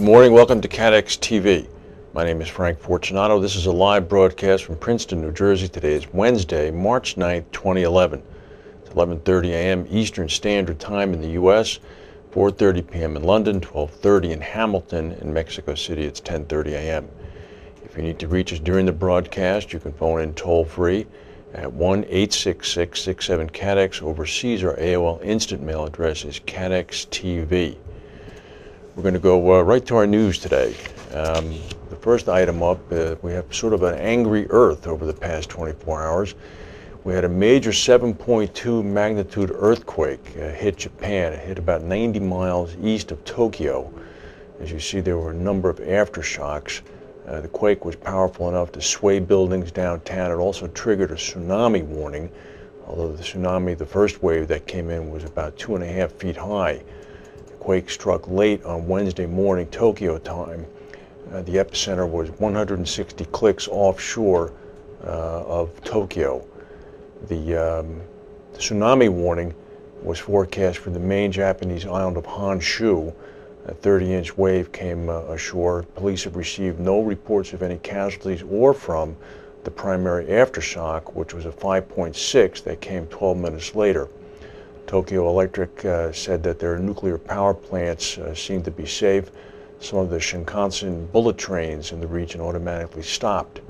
Good morning, welcome to CATEX-TV. My name is Frank Fortunato. This is a live broadcast from Princeton, New Jersey. Today is Wednesday, March 9th, 2011. It's 11:30 a.m. Eastern Standard Time in the U.S., 4:30 p.m. in London, 12:30 in Hamilton. In Mexico City, it's 10:30 a.m. If you need to reach us during the broadcast, you can phone in toll-free at 1-866-67-CATEX. Overseas, our AOL instant mail address is CATEX-TV. We're going to go right to our news today. The first item up, we have sort of an angry earth over the past 24 hours. We had a major 7.2 magnitude earthquake hit Japan. It hit about 90 miles east of Tokyo. As you see, there were a number of aftershocks. The quake was powerful enough to sway buildings downtown. It also triggered a tsunami warning, although the tsunami, the first wave that came in, was about 2.5 feet high. The quake struck late on Wednesday morning, Tokyo time. The epicenter was 160 clicks offshore of Tokyo. The tsunami warning was forecast for the main Japanese island of Honshu. A 30-inch wave came ashore. Police have received no reports of any casualties or from the primary aftershock, which was a 5.6 that came 12 minutes later. Tokyo Electric said that their nuclear power plants seemed to be safe. Some of the Shinkansen bullet trains in the region automatically stopped.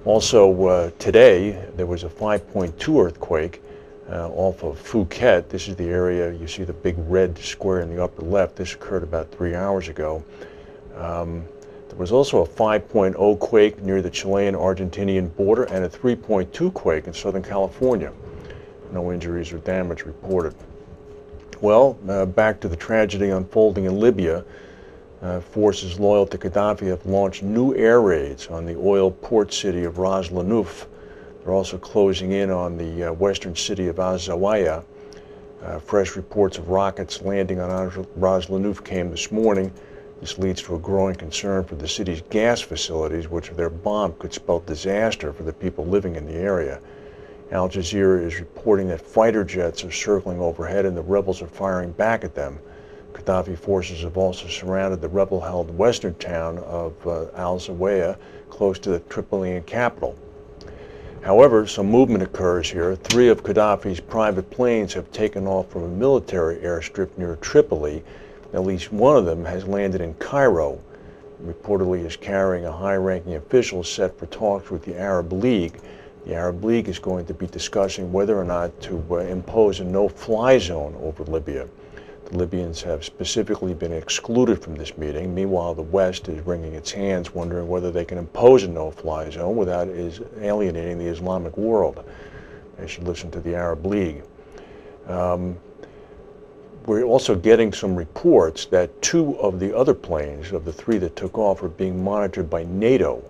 Also today, there was a 5.2 earthquake off of Phuket. This is the area, you see the big red square in the upper left. This occurred about 3 hours ago. There was also a 5.0 quake near the Chilean-Argentinian border and a 3.2 quake in Southern California. No injuries or damage reported. Well, back to the tragedy unfolding in Libya. Forces loyal to Gaddafi have launched new air raids on the oil port city of Ras Lanuf. They're also closing in on the western city of Azawaya. Fresh reports of rockets landing on Ras Lanuf came this morning. This leads to a growing concern for the city's gas facilities, which if they're bombed could spell disaster for the people living in the area. Al Jazeera is reporting that fighter jets are circling overhead and the rebels are firing back at them. Gaddafi forces have also surrounded the rebel-held western town of Al-Zawaya, close to the Tripolian capital. However, some movement occurs here. 3 of Gaddafi's private planes have taken off from a military airstrip near Tripoli. At least one of them has landed in Cairo. Reportedly is carrying a high-ranking official set for talks with the Arab League. The Arab League is going to be discussing whether or not to impose a no-fly zone over Libya. The Libyans have specifically been excluded from this meeting. Meanwhile, the West is wringing its hands, wondering whether they can impose a no-fly zone without alienating the Islamic world. They should listen to the Arab League. We're also getting some reports that 2 of the other planes, of the 3 that took off, are being monitored by NATO.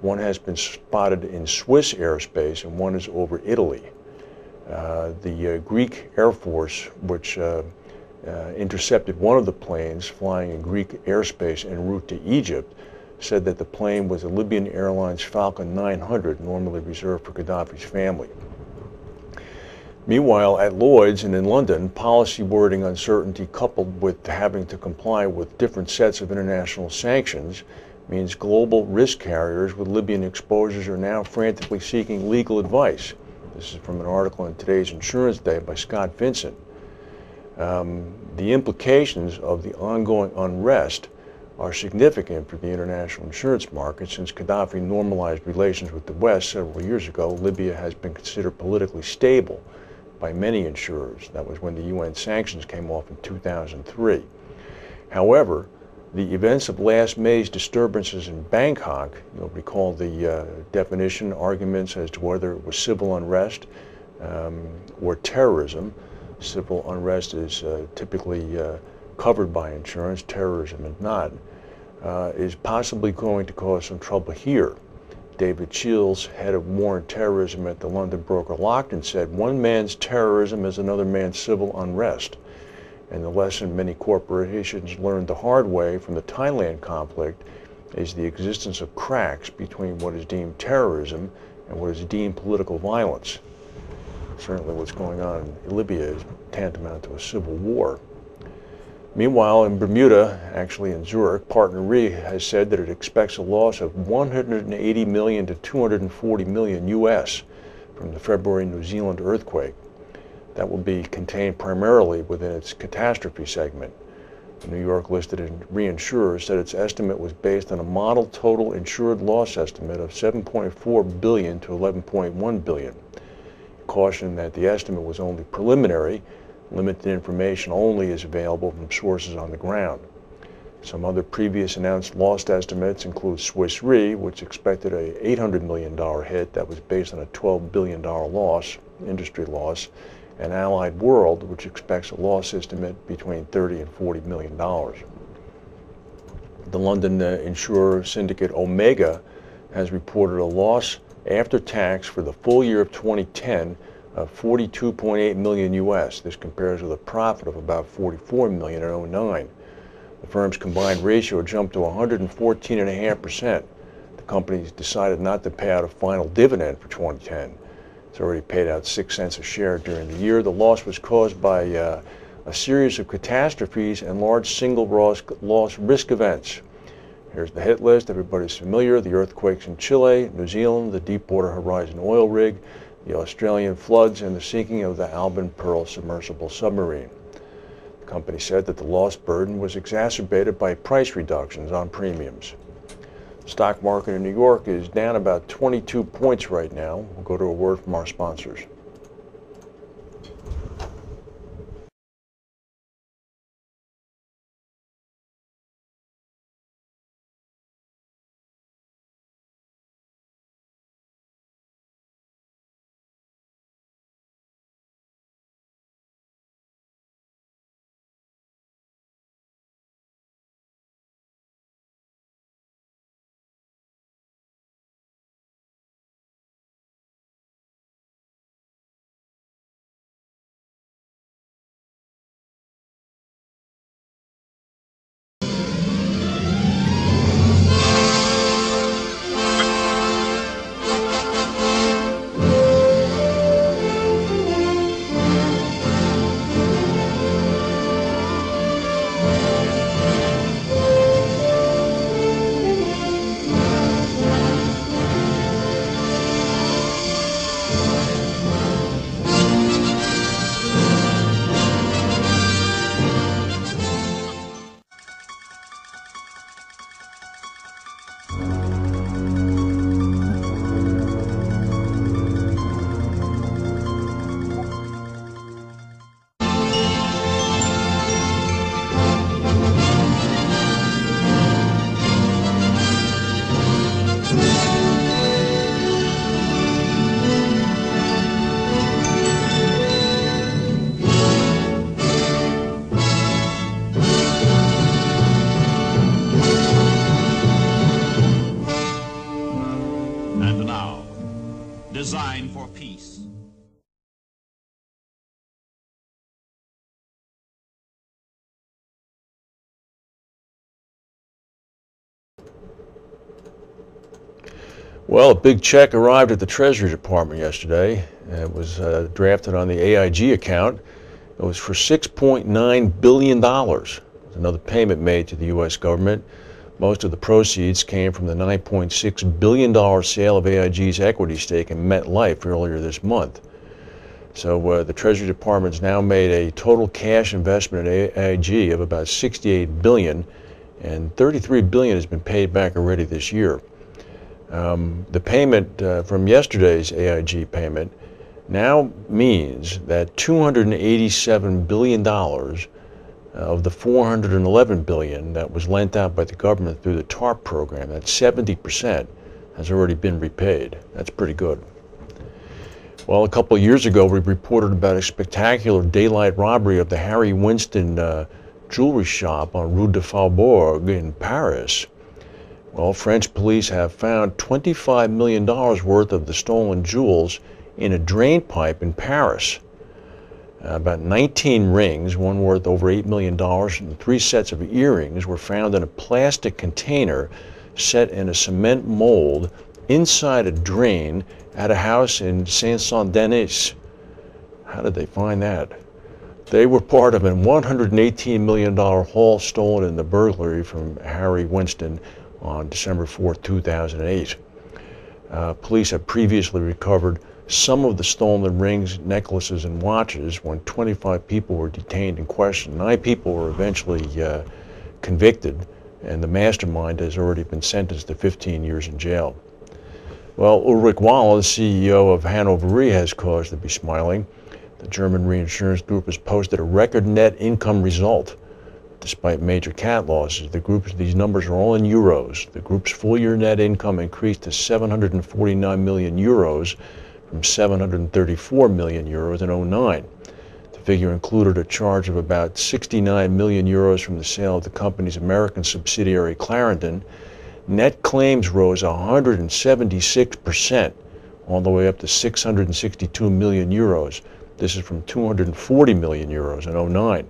One has been spotted in Swiss airspace and one is over Italy. The Greek Air Force, which intercepted one of the planes flying in Greek airspace en route to Egypt, said that the plane was a Libyan Airlines Falcon 900, normally reserved for Gaddafi's family. Meanwhile, at Lloyd's and in London, policy wording uncertainty coupled with having to comply with different sets of international sanctions means global risk carriers with Libyan exposures are now frantically seeking legal advice. This is from an article in today's Insurance Day by Scott Vincent. The implications of the ongoing unrest are significant for the international insurance market. Since Gaddafi normalized relations with the West several years ago, Libya has been considered politically stable by many insurers. That was when the UN sanctions came off in 2003. However, the events of last May's disturbances in Bangkok, you'll recall the definition, arguments as to whether it was civil unrest or terrorism. Civil unrest is typically covered by insurance, terrorism is not, is possibly going to cause some trouble here. David Shields, head of war and terrorism at the London broker Lockton, said, "One man's terrorism is another man's civil unrest." And the lesson many corporations learned the hard way from the Thailand conflict is the existence of cracks between what is deemed terrorism and what is deemed political violence. Certainly what's going on in Libya is tantamount to a civil war. Meanwhile, in Bermuda, actually in Zurich, Partner Re has said that it expects a loss of 180 million to 240 million US from the February New Zealand earthquake. That will be contained primarily within its catastrophe segment. The New York listed reinsurer said its estimate was based on a model total insured loss estimate of 7.4 billion to 11.1 billion. It cautioned that the estimate was only preliminary. Limited information only is available from sources on the ground. Some other previous announced loss estimates include Swiss Re, which expected a $800 million hit that was based on a $12 billion loss, industry loss, and Allied World, which expects a loss estimate between $30 and $40 million. The London insurer syndicate Omega has reported a loss after tax for the full year of 2010 of 42.8 million US. This compares with a profit of about 44 million in 2009. The firm's combined ratio jumped to 114.5%. The company decided not to pay out a final dividend for 2010. It's already paid out 6 cents a share during the year. The loss was caused by a series of catastrophes and large single loss risk events. Here's the hit list. Everybody's familiar. The earthquakes in Chile, New Zealand, the Deepwater Horizon oil rig, the Australian floods, and the sinking of the Alban Pearl submersible submarine. The company said that the loss burden was exacerbated by price reductions on premiums. The stock market in New York is down about 22 points right now. We'll go to a word from our sponsors. Design for peace. Well, a big check arrived at the Treasury Department yesterday. It was drafted on the AIG account. It was for $6.9 billion. There's another payment made to the U.S. government. Most of the proceeds came from the $9.6 billion sale of AIG's equity stake in MetLife earlier this month. So the Treasury Department's now made a total cash investment in AIG of about $68 billion, and $33 billion has been paid back already this year. The payment from yesterday's AIG payment now means that $287 billion of the $411 billion that was lent out by the government through the TARP program, that 70% has already been repaid. That's pretty good. Well, a couple of years ago, we reported about a spectacular daylight robbery of the Harry Winston jewelry shop on Rue de Faubourg in Paris. Well, French police have found $25 million worth of the stolen jewels in a drain pipe in Paris. About 19 rings, one worth over $8 million, and 3 sets of earrings were found in a plastic container set in a cement mold inside a drain at a house in Saint-Saint-Denis. How did they find that? They were part of a $118 million haul stolen in the burglary from Harry Winston on December 4, 2008. Police have previously recovered some of the stolen rings, necklaces, and watches when 25 people were detained and questioned. 9 people were eventually convicted, and the mastermind has already been sentenced to 15 years in jail. Well, Ulrich Waller, the CEO of Hannover Re, has cause to be smiling. The German reinsurance group has posted a record net income result. Despite major cat losses, these numbers are all in euros. The group's full-year net income increased to 749 million euros from 734 million euros in 2009. The figure included a charge of about 69 million euros from the sale of the company's American subsidiary Clarendon. Net claims rose 176%, all the way up to 662 million euros. This is from 240 million euros in 2009.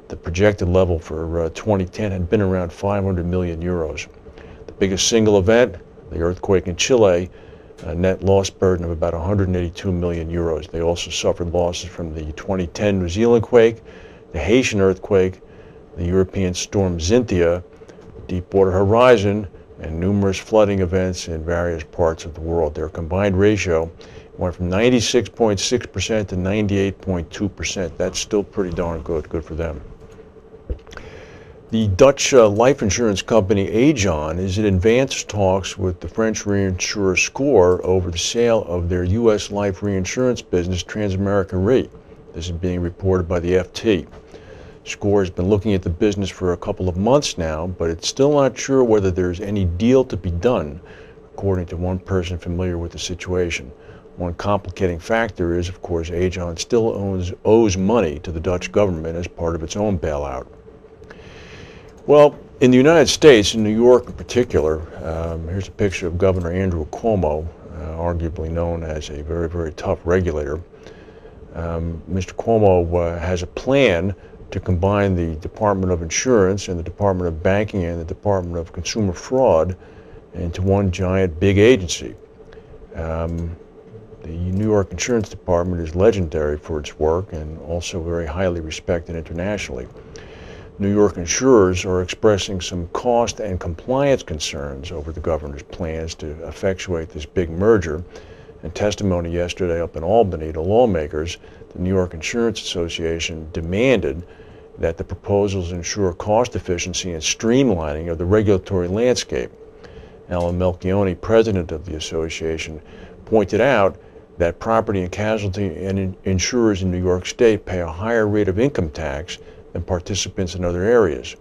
The projected level for 2010 had been around 500 million euros. The biggest single event, the earthquake in Chile, a net loss burden of about 182 million euros. They also suffered losses from the 2010 New Zealand quake, the Haitian earthquake, the European storm Xynthia, Deepwater Horizon, and numerous flooding events in various parts of the world. Their combined ratio went from 96.6% to 98.2%. That's still pretty darn good. Good for them. The Dutch life insurance company Aegon is in advanced talks with the French reinsurer SCOR over the sale of their U.S. life reinsurance business, Transamerica Re. This is being reported by the FT. SCOR has been looking at the business for a couple of months now, but it's still not sure whether there's any deal to be done, according to one person familiar with the situation. One complicating factor is, of course, Aegon still owes money to the Dutch government as part of its own bailout. Well, in the United States, in New York in particular, here's a picture of Governor Andrew Cuomo, arguably known as a very, very tough regulator. Mr. Cuomo has a plan to combine the Department of Insurance and the Department of Banking and the Department of Consumer Fraud into one giant big agency. The New York Insurance Department is legendary for its work and also very highly respected internationally. New York insurers are expressing some cost and compliance concerns over the governor's plans to effectuate this big merger. In testimony yesterday up in Albany to lawmakers, the New York Insurance Association demanded that the proposals ensure cost efficiency and streamlining of the regulatory landscape. Alan Melchione, president of the association, pointed out that property and casualty and insurers in New York State pay a higher rate of income tax than participants in other areas.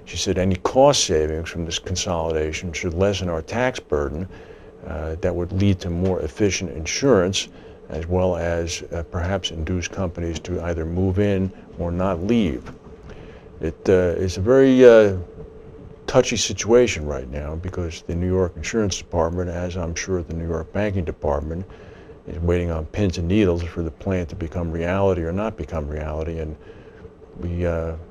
She said any cost savings from this consolidation should lessen our tax burden that would lead to more efficient insurance, as well as perhaps induce companies to either move in or not leave. It is a very touchy situation right now because the New York Insurance Department, as I'm sure the New York Banking Department, is waiting on pins and needles for the plan to become reality or not become reality. And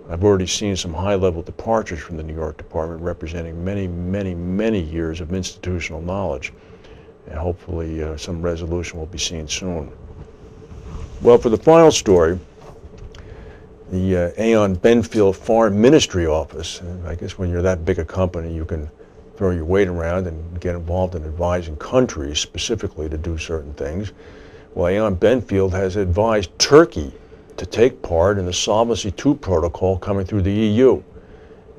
I've already seen some high-level departures from the New York Department representing many, many, many years of institutional knowledge. And hopefully some resolution will be seen soon. Well, for the final story, the Aon Benfield Foreign Ministry Office, I guess when you're that big a company, you can throw your weight around and get involved in advising countries specifically to do certain things. Well, Aon Benfield has advised Turkey to take part in the Solvency II protocol coming through the EU.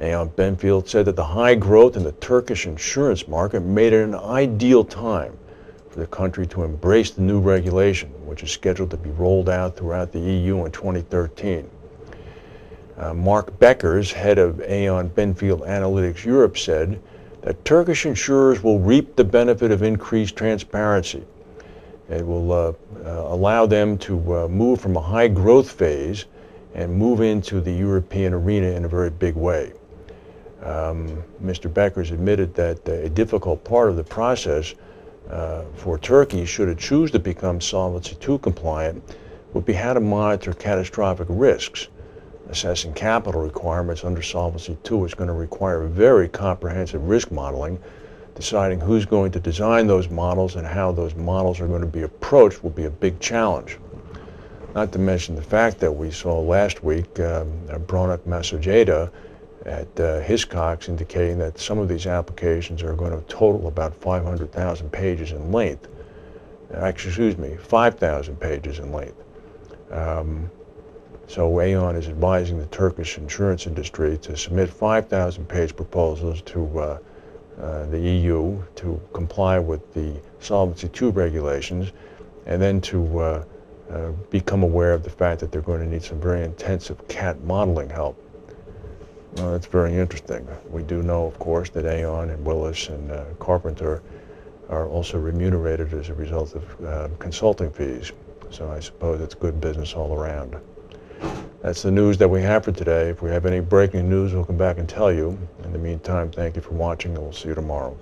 Aon Benfield said that the high growth in the Turkish insurance market made it an ideal time for the country to embrace the new regulation, which is scheduled to be rolled out throughout the EU in 2013. Mark Beckers, head of Aon Benfield Analytics Europe, said that Turkish insurers will reap the benefit of increased transparency. It will allow them to move from a high growth phase and move into the European arena in a very big way. Mr. Beckers admitted that a difficult part of the process for Turkey, should it choose to become Solvency II compliant, would be how to monitor catastrophic risks. Assessing capital requirements under Solvency II is going to require very comprehensive risk modeling. Deciding who's going to design those models and how those models are going to be approached will be a big challenge. Not to mention the fact that we saw last week Bronek Masojeda at Hiscox indicating that some of these applications are going to total about 500,000 pages in length. Actually, excuse me, 5,000 pages in length. So Aon is advising the Turkish insurance industry to submit 5,000-page proposals to the EU to comply with the Solvency II regulations, and then to become aware of the fact that they're going to need some very intensive CAT modeling help. Well, that's very interesting. We do know, of course, that Aon and Willis and Carpenter are also remunerated as a result of consulting fees. So I suppose it's good business all around. That's the news that we have for today. If we have any breaking news, we'll come back and tell you. In the meantime, thank you for watching, and we'll see you tomorrow.